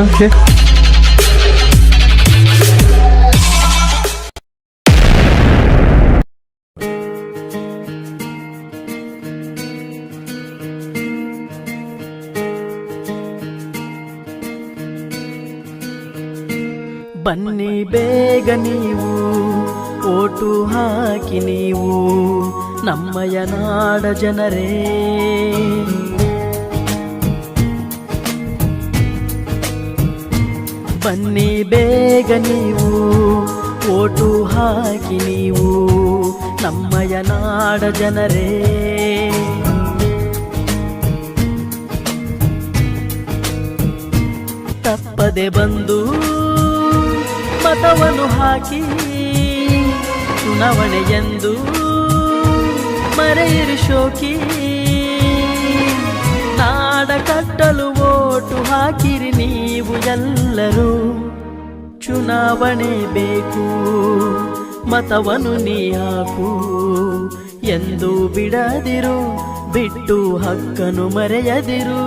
Okay. ಬನ್ನಿ ಬೇಗ ನೀವು ಓಟು ಹಾಕಿ ನೀವು ನಮ್ಮಯ ನಾಡ ಜನರೇ. ಬನ್ನಿ ಬೇಗ ನೀವು ಓಟು ಹಾಕಿ ನೀವು ನಮ್ಮಯ ನಾಡ ಜನರೇ. ತಪ್ಪದೆ ಬಂದು ಮತವನ್ನು ಹಾಕಿ ಚುನಾವಣೆಯೆಂದು ಮರೆಯಿರಿ ಶೋಕಿ. ನಾಡ ಕಟ್ಟಲು ಓಟು ಹಾಕಿರಿ ನೀವು ಎಲ್ಲರೂ. ಚುನಾವಣೆ ಬೇಕು ಮತವನ್ನು ನೀ ಹಾಕು ಎಂದು ಬಿಡದಿರು, ಬಿಟ್ಟು ಹಕ್ಕನ್ನು ಮರೆಯದಿರು.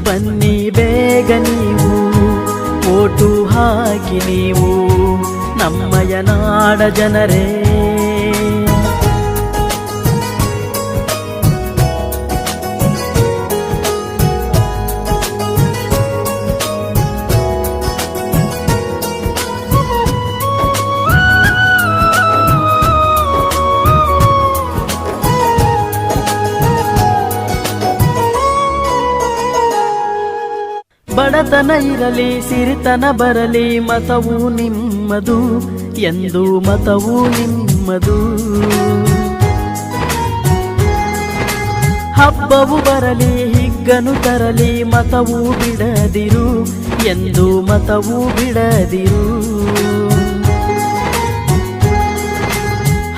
ಬನ್ನಿ ಬೇಗ ನೀವು ಓಟು ಹಾಕಿ ನೀವು ನಮ್ಮಯ ನಾಡ ಜನರೇ. ಬಡತನ ಇರಲಿ ಸಿರಿತನ ಬರಲಿ ಮತವು ನಿಮ್ಮದು ಎಂದು ಮತವು ನಿಮ್ಮದು. ಹಬ್ಬವು ಬರಲಿ ಹಿಗ್ಗನು ತರಲಿ ಮತವು ಬಿಡದಿರು ಎಂದು ಮತವು ಬಿಡದಿರು.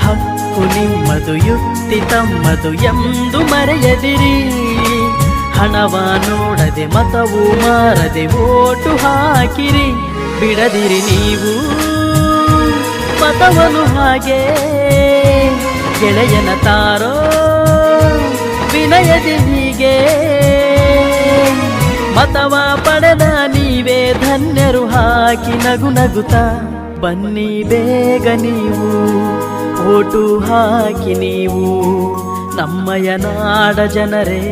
ಹಕ್ಕು ನಿಮ್ಮದು ಯುಕ್ತಿ ತಮ್ಮದು ಎಂದು ಮರೆಯದಿರಿ. ಹಣವ ನೋಡದೆ ಮತವು ಮಾರದೆ ಓಟು ಹಾಕಿರಿ, ಬಿಡದಿರಿ ನೀವು ಮತವನ್ನು ಹಾಗೆ. ಗೆಳೆಯನ ತಾರೋ ವಿನಯದಿ ಹೀಗೆ, ಮತವ ಪಡೆದ ನೀವೇ ಧನ್ಯರು ಹಾಕಿ ನಗು ನಗುತ್ತಾ. ಬನ್ನಿ ಬೇಗ ನೀವು ಓಟು ಹಾಕಿ ನೀವು ನಮ್ಮಯ ನಾಡ ಜನರೇ.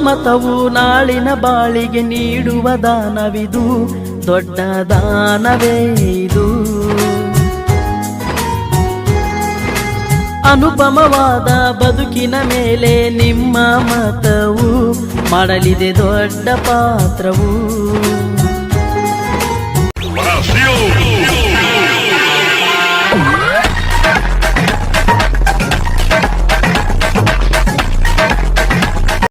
ಮತವು ನಾಳಿನ ಬಾಳಿಗೆ ನೀಡುವ ದಾನವಿದು, ದೊಡ್ಡ ದಾನವೇ ಇದು. ಅನುಪಮವಾದ ಬದುಕಿನ ಮೇಲೆ ನಿಮ್ಮ ಮತವು ಮಾಡಲಿದೆ ದೊಡ್ಡ ಪಾತ್ರವು.